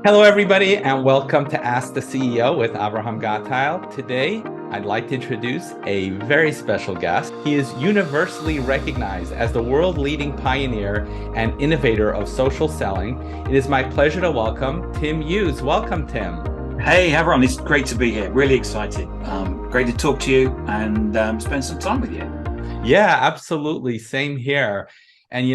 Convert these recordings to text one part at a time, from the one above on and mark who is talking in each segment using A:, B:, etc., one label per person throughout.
A: Hello, everybody, and welcome to Ask the CEO with Avrohom. Today, I'd like to introduce a very special guest. He is universally recognized as the world-leading pioneer and innovator of social selling. It is my pleasure to welcome Tim Hughes. Welcome, Tim.
B: Hey, Avrohom, it's great to be here. Really excited. Great to talk to you and spend some time with you.
A: Yeah, absolutely. Same here. And,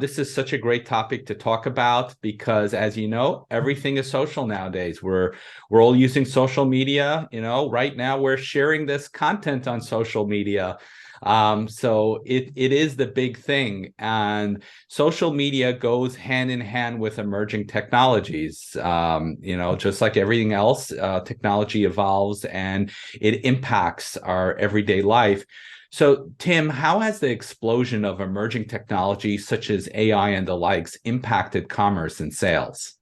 A: this is such a great topic to talk about because, as you know, everything is social nowadays. We're all using social media. Right now we're sharing this content on social media. So it is the big thing. And social media goes hand in hand with emerging technologies. Just like everything else, technology evolves and it impacts our everyday life. So, Tim, how has the explosion of emerging technology such as AI and the likes impacted commerce and sales?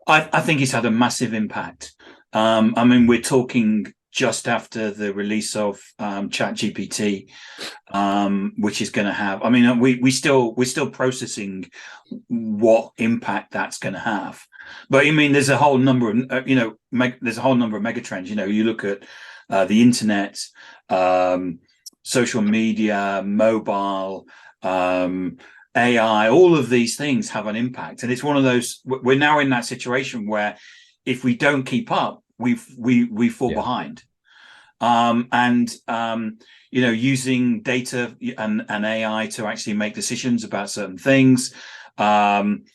B: I think it's had a massive impact. We're talking just after the release of ChatGPT, which is going to have. We're still processing what impact that's going to have. But there's a whole number of there's a whole number of megatrends. You look at the internet. Social media, mobile, AI, all of these things have an impact. And it's one of those, we're now in that situation where if we don't keep up, we fall behind. Using data and AI to actually make decisions about certain things, using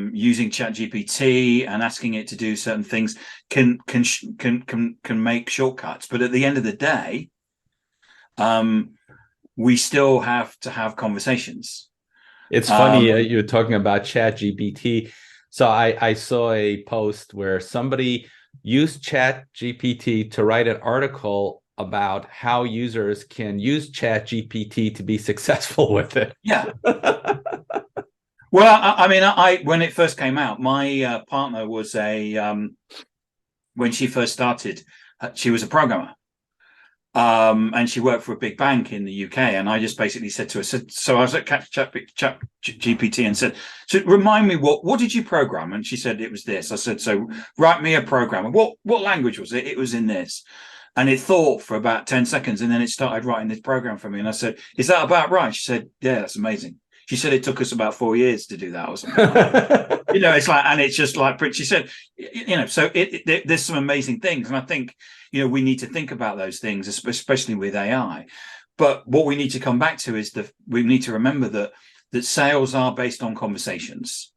B: ChatGPT and asking it to do certain things can make shortcuts. But at the end of the day, we still have to have conversations.
A: It's funny you're talking about ChatGPT. So I saw a post where somebody used ChatGPT to write an article about how users can use ChatGPT to be successful with it.
B: Yeah. Well, when it first came out, my partner was when she first started, she was a programmer. And she worked for a big bank in the UK. And I just basically said to her, so I was at ChatGPT and said, so remind me, what did you program? And she said, it was this. I said, so write me a program. What language was it? It was in this. And it thought for about 10 seconds. And then it started writing this program for me. And I said, is that about right? She said, yeah, that's amazing. She said it took us about 4 years to do that or something. It's like, and it's just like, she said, so there's some amazing things. And I think, we need to think about those things, especially with AI. But what we need to come back to is we need to remember that sales are based on conversations.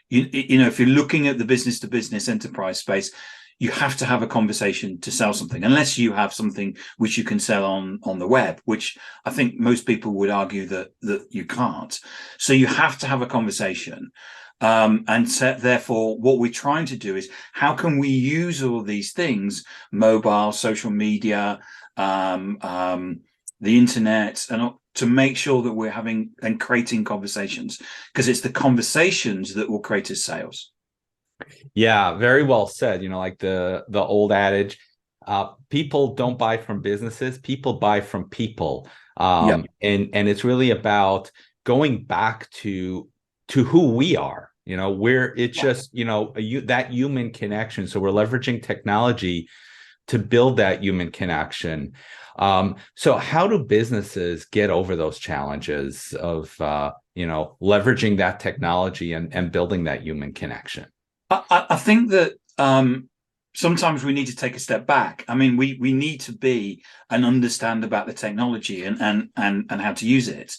B: If you're looking at the business to business enterprise space, you have to have a conversation to sell something, unless you have something which you can sell on the web, which I think most people would argue that you can't. So you have to have a conversation. Therefore, what we're trying to do is how can we use all these things, mobile, social media, the internet, and to make sure that we're having and creating conversations, because it's the conversations that will create us sales.
A: Yeah, very well said. Like the old adage, people don't buy from businesses, people buy from people. And it's really about going back to who we are, where it's just, that human connection. So we're leveraging technology to build that human connection. So how do businesses get over those challenges of, leveraging that technology and building that human connection?
B: I think that sometimes we need to take a step back. We need to be and understand about the technology and how to use it,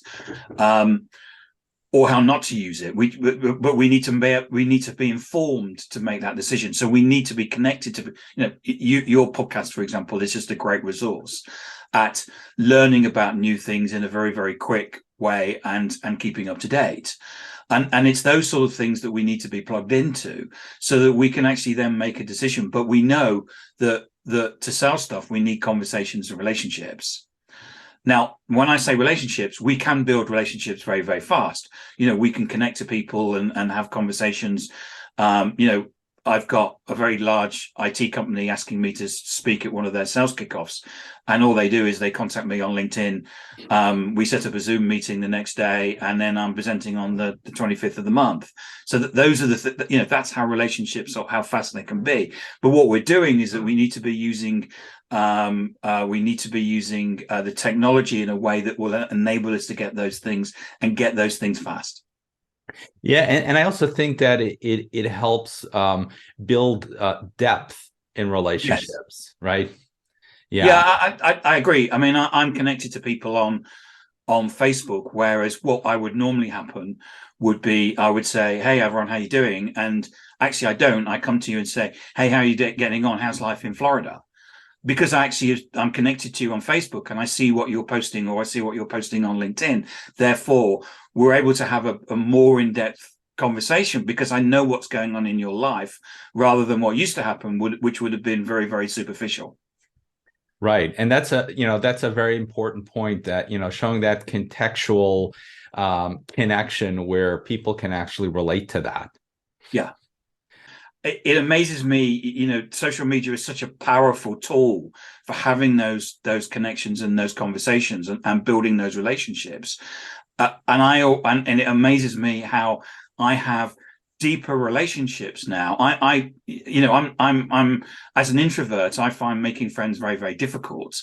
B: or how not to use it. But we need to be informed to make that decision. So we need to be connected to your podcast, for example, is just a great resource at learning about new things in a very, very quick way and keeping up to date. And it's those sort of things that we need to be plugged into so that we can actually then make a decision. But we know that to sell stuff, we need conversations and relationships. Now, when I say relationships, we can build relationships very, very fast. We can connect to people and have conversations. I've got a very large IT company asking me to speak at one of their sales kickoffs, and all they do is they contact me on LinkedIn. We set up a Zoom meeting the next day, and then I'm presenting on the 25th of the month. So those are that's how relationships or how fast they can be. But what we're doing is that we need to be using the technology in a way that will enable us to get those things fast.
A: Yeah, and I also think that it helps build depth in relationships,
B: Yes.
A: right?
B: Yeah,
A: Yeah,
B: I agree. I mean, I'm connected to people on Facebook, whereas what I would normally happen would be I would say, "Hey, everyone, how you doing?" And actually, I don't. I come to you and say, "Hey, how are you getting on? How's life in Florida?" Because I'm connected to you on Facebook and I see what you're posting, or I see what you're posting on LinkedIn. Therefore, we're able to have a more in-depth conversation because I know what's going on in your life rather than what used to happen, which would have been very, very superficial.
A: right. And that's a very important point, that showing that contextual connection where people can actually relate to that.
B: Yeah. It amazes me, social media is such a powerful tool for having those connections and those conversations and building those relationships. And it amazes me how I have deeper relationships now. I'm as an introvert, I find making friends very, very difficult.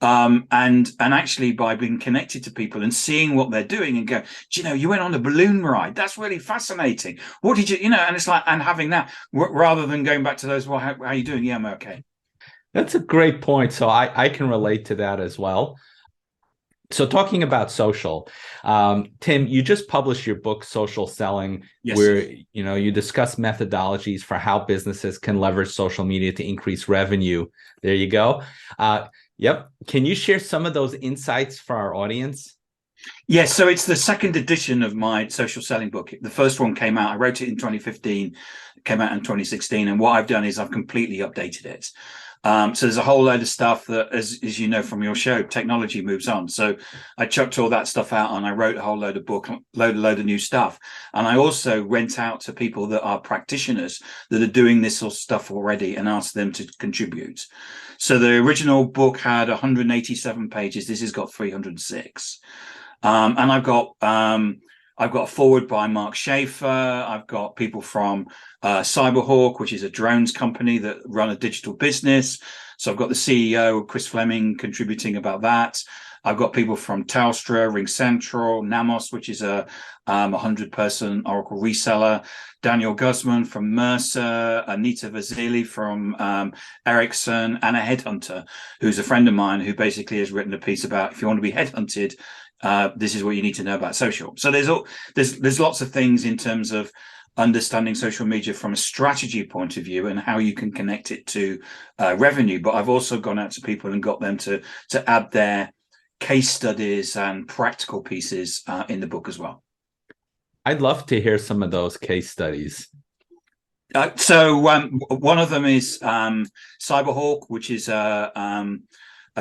B: And actually by being connected to people and seeing what they're doing and go, you went on a balloon ride, that's really fascinating, what did you and it's like, and having that rather than going back to those, well, how are you doing? Yeah, I'm okay.
A: That's a great point. So I can relate to that as well. So talking about social, Tim, you just published your book, Social Selling,
B: Yes.
A: where you discuss methodologies for how businesses can leverage social media to increase revenue. There you go. Yep. Can you share some of those insights for our audience?
B: Yes, so it's the second edition of my social selling book. The first one came out, I wrote it in 2015, came out in 2016, and what I've done is I've completely updated it. So there's a whole load of stuff that, as you know from your show, technology moves on. So I chucked all that stuff out and I wrote a whole load of new stuff. And I also went out to people that are practitioners that are doing this sort of stuff already and asked them to contribute. So the original book had 187 pages. This has got 306. And I've got a forward by Mark Schaefer. I've got people from Cyberhawk, which is a drones company that run a digital business. So I've got the CEO, Chris Fleming, contributing about that. I've got people from Telstra, RingCentral, Namos, which is a 100-person Oracle reseller, Daniel Guzman from Mercer, Anita Vasili from Ericsson, and a headhunter who's a friend of mine who basically has written a piece about if you want to be headhunted, this is what you need to know about social. So there's lots of things in terms of understanding social media from a strategy point of view and how you can connect it to revenue. But I've also gone out to people and got them to add their case studies and practical pieces in the book as well.
A: I'd love to hear some of those case studies.
B: So one of them is Cyberhawk, which is a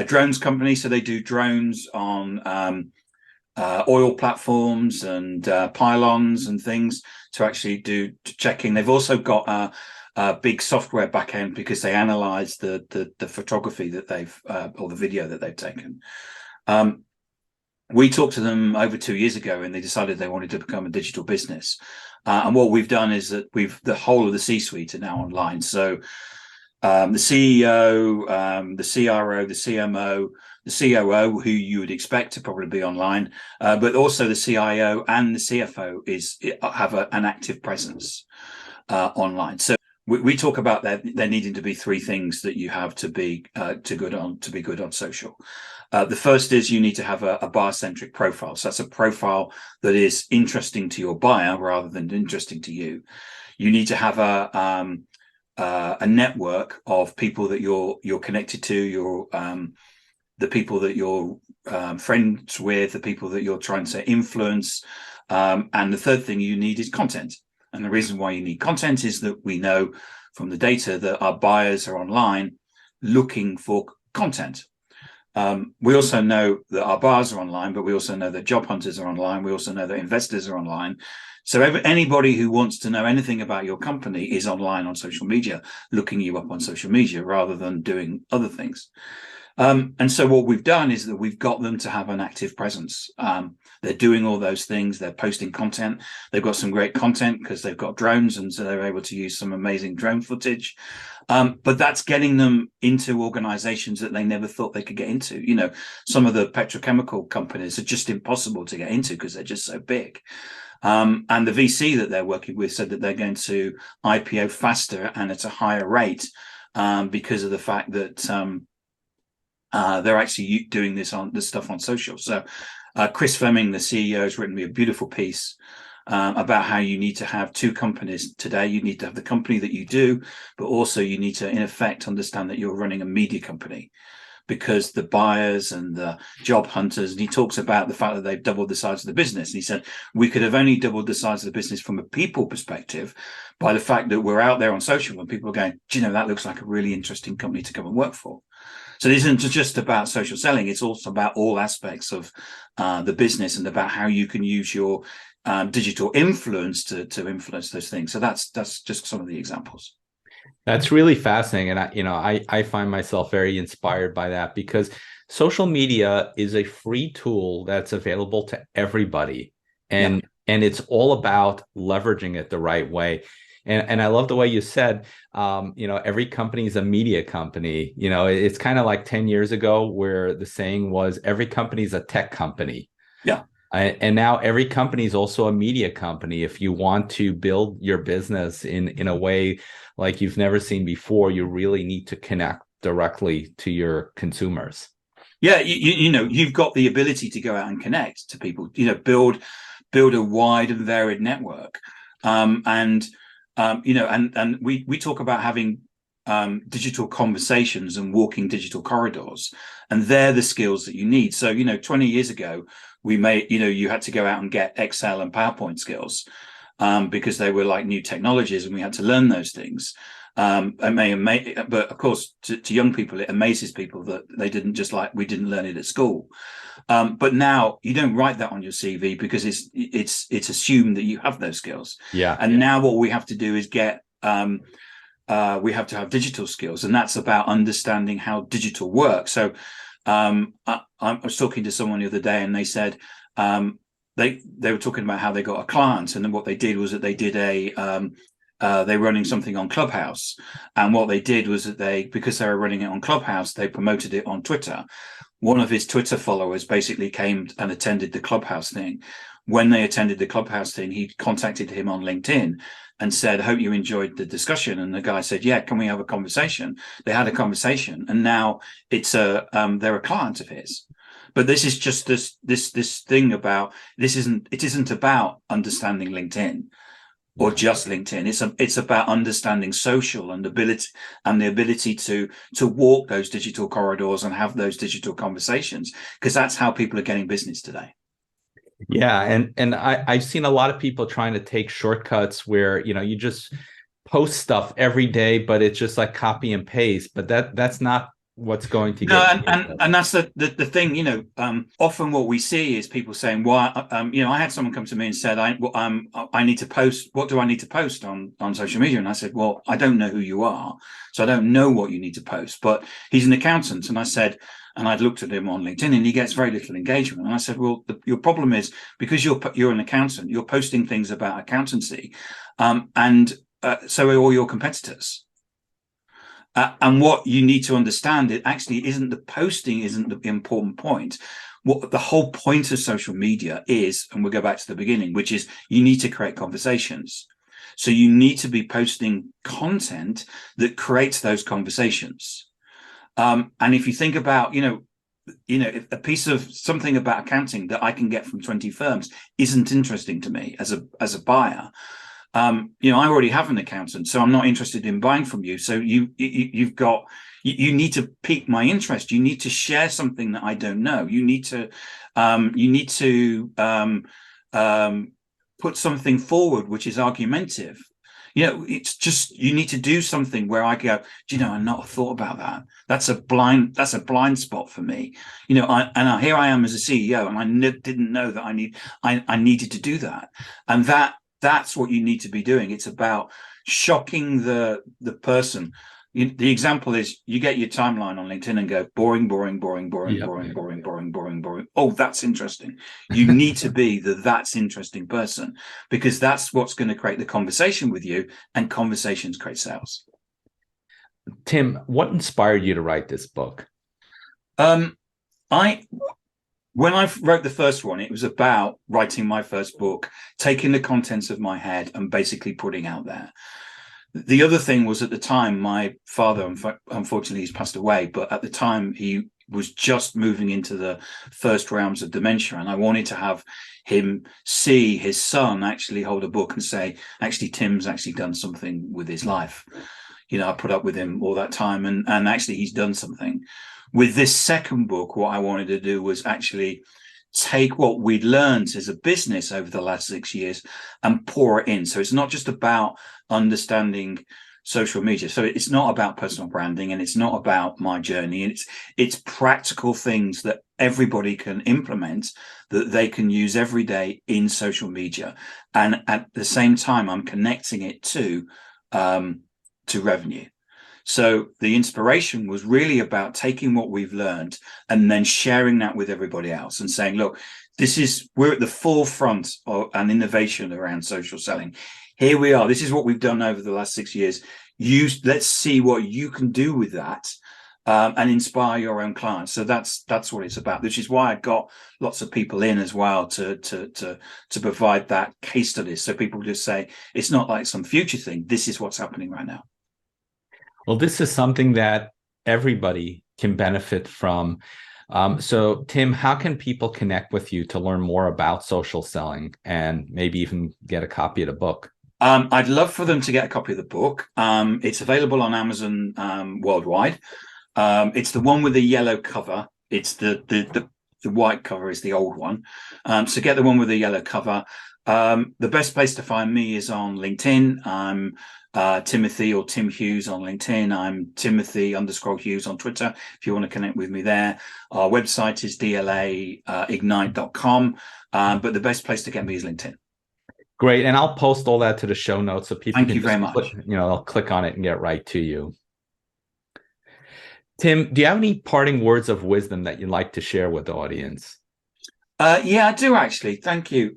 B: drones company. So they do drones on oil platforms and pylons and things to actually do checking. They've also got a big software backend because they analyze the photography that they've or the video that they've taken. We talked to them over 2 years ago and they decided they wanted to become a digital business. And what we've done is that the whole of the C-suite are now online. So the CEO, the CRO, the CMO, the COO, who you would expect to probably be online, but also the CIO and the CFO have an active presence online. So we talk about there needing to be three things that you have to be good on social. The first is you need to have a buyer-centric profile. So that's a profile that is interesting to your buyer rather than interesting to you. You need to have a network of people that you're connected to, the people that you're friends with, the people that you're trying to influence. And the third thing you need is content. And the reason why you need content is that we know from the data that our buyers are online looking for content. We also know that our buyers are online, but we also know that job hunters are online. We also know that investors are online. So anybody who wants to know anything about your company is online on social media, looking you up on social media rather than doing other things. And so what we've done is that we've got them to have an active presence. They're doing all those things. They're posting content. They've got some great content because they've got drones, and so they're able to use some amazing drone footage. But that's getting them into organizations that they never thought they could get into. You know, some of the petrochemical companies are just impossible to get into because they're just so big. And the VC that they're working with said that they're going to IPO faster and at a higher rate because of the fact that they're actually doing this stuff on social. So Chris Fleming, the CEO, has written me a beautiful piece about how you need to have two companies today. You need to have the company that you do, but also you need to, in effect, understand that you're running a media company, because the buyers and the job hunters, and he talks about the fact that they've doubled the size of the business. And he said, we could have only doubled the size of the business from a people perspective by the fact that we're out there on social and people are going, do you know, that looks like a really interesting company to come and work for. So it isn't just about social selling. It's also about all aspects of the business and about how you can use your digital influence to influence those things. So that's just some of the examples.
A: That's really fascinating. And I find myself very inspired by that, because social media is a free tool that's available to everybody. And it's all about leveraging it the right way. And I love the way you said, every company is a media company. It's kind of like 10 years ago where the saying was every company is a tech company.
B: Yeah.
A: And now every company is also a media company. If you want to build your business in a way like you've never seen before, you really need to connect directly to your consumers.
B: Yeah, you've got the ability to go out and connect to people. Build a wide and varied network, and we talk about having digital conversations and walking digital corridors, and they're the skills that you need. So 20 years ago you had to go out and get Excel and PowerPoint skills because they were like new technologies, and we had to learn those things. But of course, to young people, it amazes people that we didn't learn it at school. But now you don't write that on your CV because it's assumed that you have those skills.
A: Yeah.
B: And now what we have to do is we have to have digital skills, and that's about understanding how digital works. So I was talking to someone the other day, and they said they were talking about how they got a client, and then what they did was that they did they were running something on Clubhouse, and what they did was that because they were running it on Clubhouse, they promoted it on Twitter. One of his Twitter followers basically came and attended the Clubhouse thing. When they attended the Clubhouse thing, he contacted him on LinkedIn and said, hope you enjoyed the discussion. And the guy said, yeah, can we have a conversation? They had a conversation, and now they're a client of his. But this is just this thing about it isn't about understanding LinkedIn or just LinkedIn. It's about understanding social and the ability to walk those digital corridors and have those digital conversations, because that's how people are getting business today.
A: Yeah, and I've seen a lot of people trying to take shortcuts where you just post stuff every day, but it's just like copy and paste. But that's not what's going to get.
B: And that's the thing. Often what we see is people saying, "Why?" I had someone come to me and said, "I need to post. What do I need to post on social media?" And I said, "Well, I don't know who you are, so I don't know what you need to post." But he's an accountant, and I said. And I'd looked at him on LinkedIn, and he gets very little engagement. And I said, "Well, your problem is because you're an accountant, you're posting things about accountancy, and so are all your competitors. And what you need to understand, it actually isn't the posting, isn't the important point. What the whole point of social media is, and we'll go back to the beginning, which is you need to create conversations. So you need to be posting content that creates those conversations." And if you think about, if a piece of something about accounting that I can get from 20 firms isn't interesting to me as a buyer, I already have an accountant, so I'm not interested in buying from you. So you need to pique my interest. You need to share something that I don't know. You need to put something forward which is argumentative. It's just, you need to do something where I go, I not thought about that. That's a blind spot for me. Here I am as a CEO, and I didn't know that I needed to do that. And that's what you need to be doing. It's about shocking the person. The example is, you get your timeline on LinkedIn and go boring, boring, boring, boring,
A: Yep.
B: boring, boring, boring, boring, boring. Oh, that's interesting. You need to be that's interesting person, because that's what's going to create the conversation with you, and conversations create sales.
A: Tim, what inspired you to write this book?
B: When I wrote the first one, it was about writing my first book, taking the contents of my head and basically putting out there. The other thing was, at the time, my father, unfortunately, he's passed away, but at the time he was just moving into the first realms of dementia. And I wanted to have him see his son actually hold a book and say, actually, Tim's actually done something with his life. I put up with him all that time, and actually he's done something. With this second book, what I wanted to do was actually take what we'd learned as a business over the last 6 years and pour it in. So it's not just about understanding social media. So it's not about personal branding, and it's not about my journey. It's practical things that everybody can implement, that they can use every day in social media. And at the same time, I'm connecting it to revenue. So the inspiration was really about taking what we've learned and then sharing that with everybody else and saying, look, we're at the forefront of an innovation around social selling. Here we are. This is what we've done over the last 6 years. Let's see what you can do with that, and inspire your own clients. So that's what it's about, which is why I got lots of people in as well to provide that case study. So people just say, it's not like some future thing. This is what's happening right now.
A: Well, this is something that everybody can benefit from. So, Tim, how can people connect with you to learn more about social selling and maybe even get a copy of the book?
B: I'd love for them to get a copy of the book. It's available on Amazon worldwide. It's the one with the yellow cover. It's the white cover is the old one. So get the one with the yellow cover. The best place to find me is on LinkedIn. I'm Timothy or Tim Hughes on LinkedIn. I'm Timothy_Hughes on Twitter, if you want to connect with me there. Our website is dlaignite.com. But the best place to get me is LinkedIn.
A: Great. And I'll post all that to the show notes so people
B: Thank
A: can
B: you very much.
A: they'll click on it and get right to you. Tim, do you have any parting words of wisdom that you'd like to share with the audience?
B: Yeah, I do actually. Thank you.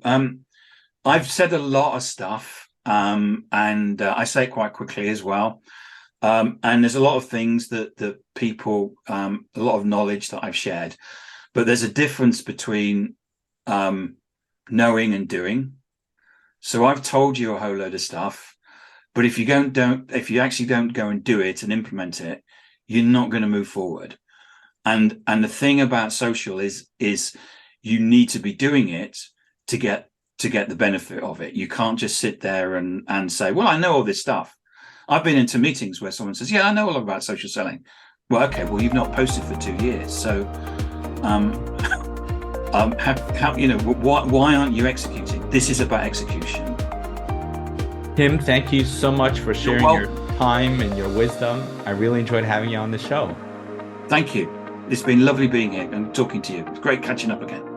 B: I've said a lot of stuff, and I say it quite quickly as well. And there's a lot of things that people, a lot of knowledge that I've shared, but there's a difference between knowing and doing. So I've told you a whole load of stuff, but if you actually don't go and do it and implement it, you're not going to move forward. And the thing about social is you need to be doing it to get the benefit of it. You can't just sit there and say, well, I know all this stuff. I've been into meetings where someone says, yeah, I know a lot about social selling. Well, okay, well, you've not posted for 2 years. So why aren't you executing? This is about execution.
A: Tim, thank you so much for sharing your time and your wisdom. I really enjoyed having you on the show.
B: Thank you. It's been lovely being here and talking to you. It's great catching up again.